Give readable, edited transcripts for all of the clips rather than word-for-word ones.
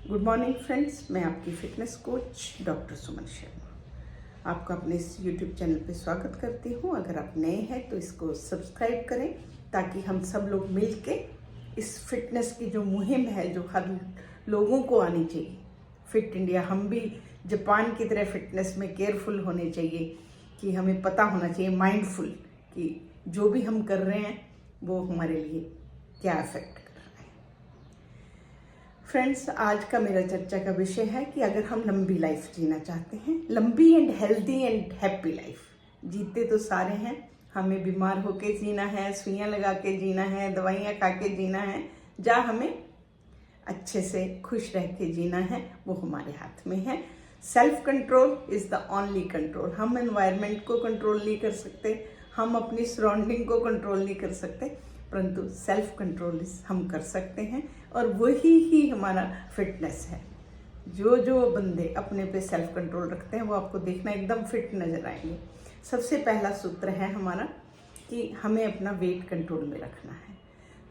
Good morning friends, मैं आपकी fitness coach doctor Suman Sharma आपका अपने इस यूट्यूब चैनल पे स्वागत करती हूँ। अगर आप नए हैं तो इसको सब्सक्राइब करें ताकि हम सब लोग मिलके इस फिटनेस की जो मुहिम है, जो हर लोगों को आनी चाहिए, फिट इंडिया, हम भी जापान की तरह फिटनेस में केयरफुल होने चाहिए कि हमें पता होना चाहिए, माइंडफुल, कि जो भी हम कर रहे हैं वो हमारे लिए क्या इफेक्ट कर रहा है। फ्रेंड्स, आज का मेरा चर्चा का विषय है कि अगर हम लंबी लाइफ जीना चाहते हैं, लंबी and healthy and happy life, जीते तो सारे हैं, हमें बीमार होके जीना है, सुइयां लगा के जीना है, दवाइयाँ खा के जीना है, या हमें अच्छे से खुश रह के जीना है, वो हमारे हाथ में है। Self control is the only control. हम एनवायरनमेंट को कंट्रोल नहीं कर सकते, हम अपनी सराउंडिंग को कंट्रोल नहीं कर सकते, परंतु सेल्फ कंट्रोल हम कर सकते हैं, और वही ही हमारा फिटनेस है। जो बंदे अपने पे सेल्फ कंट्रोल रखते हैं वो आपको देखना एकदम फिट नजर आएंगे। सबसे पहला सूत्र है हमारा कि हमें अपना वेट कंट्रोल में रखना है।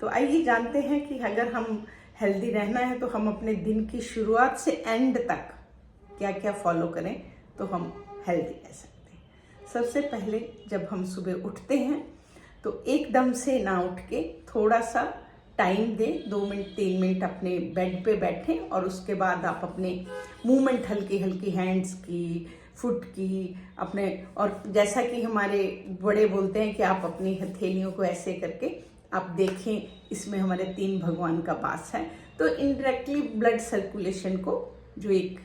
तो आइए जानते हैं कि अगर हम हेल्दी रहना है तो हम अपने दिन की शुरुआत से एंड तक क्या क्या फॉलो करें तो हम हेल्दी रह सकते हैं। सबसे पहले जब हम सुबह उठते हैं तो एकदम से ना उठ के थोड़ा सा टाइम दें, 2 मिनट 3 मिनट अपने बेड पे बैठें, और उसके बाद आप अपने मूवमेंट हल्की हल्की हैंड्स की, फुट की, अपने, और जैसा कि हमारे बड़े बोलते हैं कि आप अपनी हथेलियों को ऐसे करके आप देखें, इसमें हमारे 3 भगवान का वास है। तो इनडायरेक्टली ब्लड सर्कुलेशन को जो एक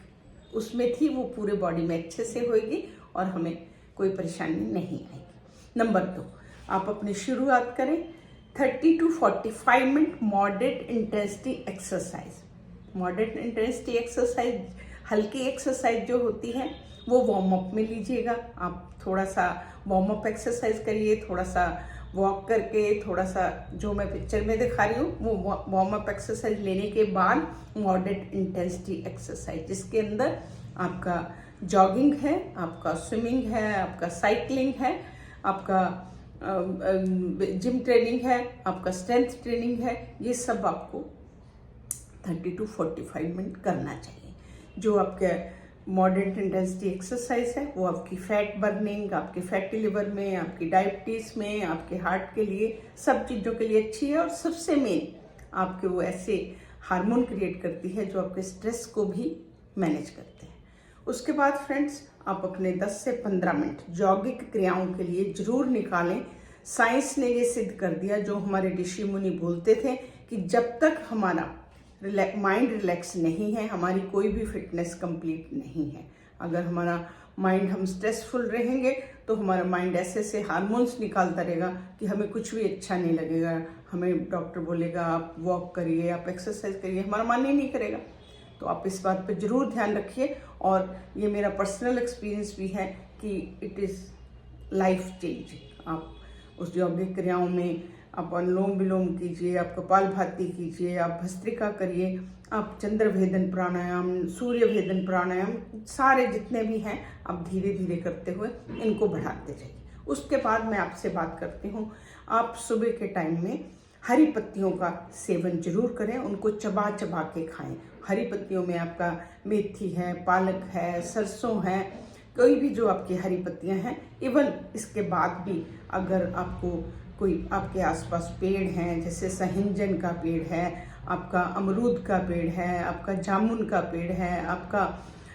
उसमें थी वो पूरे बॉडी में अच्छे से होगी और हमें कोई परेशानी नहीं आएगी। नंबर 2, आप अपनी शुरुआत करें 30 to 45 minute moderate intensity exercise. Moderate intensity exercise, हल्की एक्सरसाइज जो होती है वो वार्म अप में लीजिएगा। आप थोड़ा सा वार्म अप एक्सरसाइज करिए, थोड़ा सा वॉक करके, थोड़ा सा जो मैं पिक्चर में दिखा रही हूँ वो वार्म अप एक्सरसाइज लेने के बाद मॉडरेट इंटेंसिटी एक्सरसाइज, जिसके अंदर आपका जॉगिंग है, आपका स्विमिंग है, आपका साइकिलिंग है, आपका जिम ट्रेनिंग है, आपका स्ट्रेंथ ट्रेनिंग है, ये सब आपको 30 to 45 मिनट करना चाहिए। जो आपके मॉडरेट इंटेंसिटी एक्सरसाइज है वो आपकी फैट बर्निंग, आपके फैटी लिवर में, आपकी डायबिटीज में, आपके हार्ट के लिए, सब चीज़ों के लिए अच्छी है। और सबसे मेन आपके वो ऐसे हार्मोन क्रिएट करती है जो आपके स्ट्रेस को भी मैनेज करते हैं। उसके बाद फ्रेंड्स, आप अपने 10 से 15 मिनट यौगिक क्रियाओं के लिए जरूर निकालें। साइंस ने ये सिद्ध कर दिया, जो हमारे ऋषि मुनि बोलते थे, कि जब तक हमारा माइंड रिलैक्स नहीं है हमारी कोई भी फिटनेस कंप्लीट नहीं है। अगर हमारा माइंड, हम स्ट्रेसफुल रहेंगे तो हमारा माइंड ऐसे ऐसे हार्मोन्स निकालता रहेगा कि हमें कुछ भी अच्छा नहीं लगेगा। हमें डॉक्टर बोलेगा आप वॉक करिए, आप एक्सरसाइज करिए, हमारा मन ही नहीं करेगा। तो आप इस बात पे ज़रूर ध्यान रखिए, और ये मेरा पर्सनल एक्सपीरियंस भी है कि इट इज़ लाइफ चेंजिंग। आप उस यौगिक क्रियाओं में आप अनुलोम विलोम कीजिए, आप कपालभाति कीजिए, आप भस्त्रिका करिए, आप चंद्र भेदन प्राणायाम, सूर्य भेदन प्राणायाम, सारे जितने भी हैं आप धीरे धीरे करते हुए इनको बढ़ाते जाइए। उसके बाद मैं आपसे बात करती हूँ, आप सुबह के टाइम में हरी पत्तियों का सेवन जरूर करें, उनको चबा चबा के खाएं। हरी पत्तियों में आपका मेथी है, पालक है, सरसों है, कोई भी जो आपकी हरी पत्तियां हैं। इवन इसके बाद भी अगर आपको कोई आपके आसपास पेड़ हैं, जैसे सहंजन का पेड़ है, आपका अमरूद का पेड़ है, आपका जामुन का पेड़ है, आपका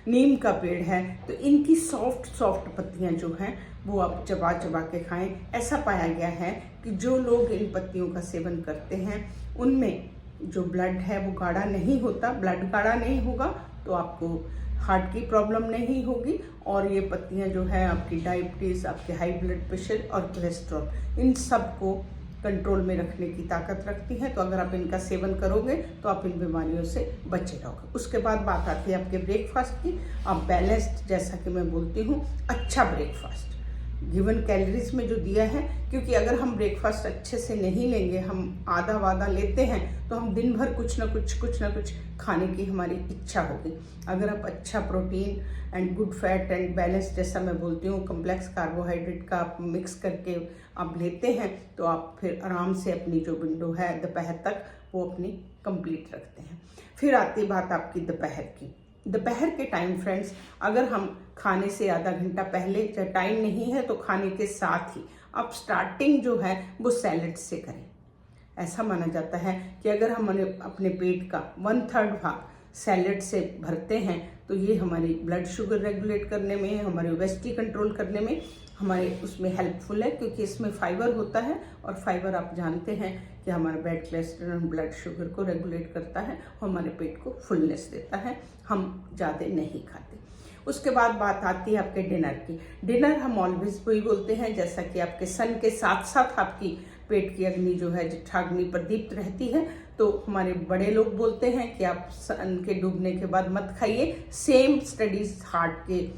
नीम का पेड़ है, तो इनकी सॉफ्ट सॉफ्ट पत्तियां जो हैं वो आप चबा चबा के खाएं। ऐसा पाया गया है कि जो लोग इन पत्तियों का सेवन करते हैं उनमें जो ब्लड है वो गाढ़ा नहीं होता, ब्लड गाढ़ा नहीं होगा तो आपको हार्ट की प्रॉब्लम नहीं होगी, और ये पत्तियां जो है आपकी डायबिटीज़, आपके हाई ब्लड प्रेशर और कोलेस्ट्रॉल, इन सब को कंट्रोल में रखने की ताकत रखती हैं। तो अगर आप इनका सेवन करोगे तो आप इन बीमारियों से बचे रहोगे। उसके बाद बात आती है आपके ब्रेकफास्ट की। आप बैलेंस्ड, जैसा कि मैं बोलती हूँ, अच्छा ब्रेकफास्ट गिवन कैलोरीज में जो दिया है, क्योंकि अगर हम ब्रेकफास्ट अच्छे से नहीं लेंगे, हम आधा वादा लेते हैं, तो हम दिन भर कुछ ना कुछ खाने की हमारी इच्छा होगी। अगर आप अच्छा protein and good fat and balance, जैसा मैं बोलती हूँ, कम्प्लेक्स कार्बोहाइड्रेट का आप मिक्स करके आप लेते हैं, तो आप फिर आराम से अपनी जो विंडो है दोपहर तक वो अपनी कंप्लीट रखते हैं। फिर आती बात आपकी दोपहर की। दोपहर के टाइम फ्रेंड्स, अगर हम खाने से आधा घंटा पहले, चाहे टाइम नहीं है तो खाने के साथ ही आप स्टार्टिंग जो है वो सैलेड से करें। ऐसा माना जाता है कि अगर हम अपने पेट का 1/3 भाग सैलेड से भरते हैं तो ये हमारी ब्लड शुगर रेगुलेट करने में, हमारी ओबेसिटी कंट्रोल करने में हमारे उसमें हेल्पफुल है, क्योंकि इसमें फाइबर होता है और फाइबर आप जानते हैं कि हमारा बैड कोलेस्ट्रॉल, ब्लड शुगर को रेगुलेट करता है और हमारे पेट को फुलनेस देता है। हम ज़्यादा नहीं खाते। उसके बाद बात आती है आपके डिनर की। डिनर हम ऑलवेज वही बोलते हैं, जैसा कि आपके सन के साथ साथ आपकी पेट की अग्नि जो है जठराग्नि प्रदीप्त रहती है, तो हमारे बड़े लोग बोलते हैं कि आप सन के डूबने के बाद मत खाइए। सेम स्टडीज हार्ट के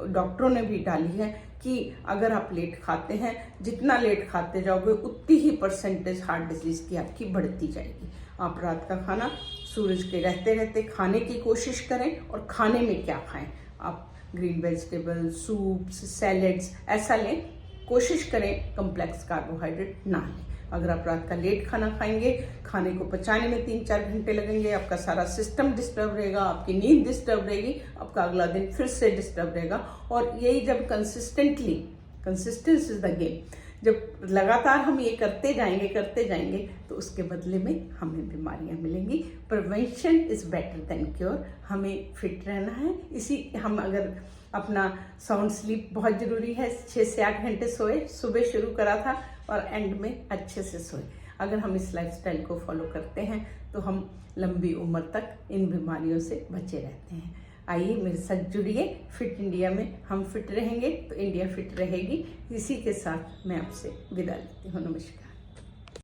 डॉक्टरों ने भी डाली है कि अगर आप लेट खाते हैं, जितना लेट खाते जाओगे उतनी ही परसेंटेज हार्ट डिजीज की आपकी बढ़ती जाएगी। आप रात का खाना सूरज के रहते रहते खाने की कोशिश करें। और खाने में क्या खाएं, आप ग्रीन वेजिटेबल, सूप्स, सैलेड्स ऐसा लें। कोशिश करें कम्प्लेक्स कार्बोहाइड्रेट ना लें। अगर आप रात का लेट खाना खाएंगे, खाने को पचाने में 3-4 घंटे लगेंगे, आपका सारा सिस्टम डिस्टर्ब रहेगा, आपकी नींद डिस्टर्ब रहेगी, आपका अगला दिन फिर से डिस्टर्ब रहेगा। और यही जब कंसिस्टेंस इज द गेम, जब लगातार हम ये करते जाएंगे तो उसके बदले में हमें बीमारियां मिलेंगी। Prevention is better than cure. हमें फिट रहना है। हम अगर अपना साउंड स्लीप बहुत ज़रूरी है, 6 से 8 घंटे सोए, सुबह शुरू करा था और एंड में अच्छे से सोए। अगर हम इस लाइफस्टाइल को फॉलो करते हैं तो हम लंबी उम्र तक इन बीमारियों से बचे रहते हैं। आइए मेरे साथ जुड़िए। फिट इंडिया में हम फिट रहेंगे तो इंडिया फिट रहेगी। इसी के साथ मैं आपसे विदा लेती हूँ। नमस्कार।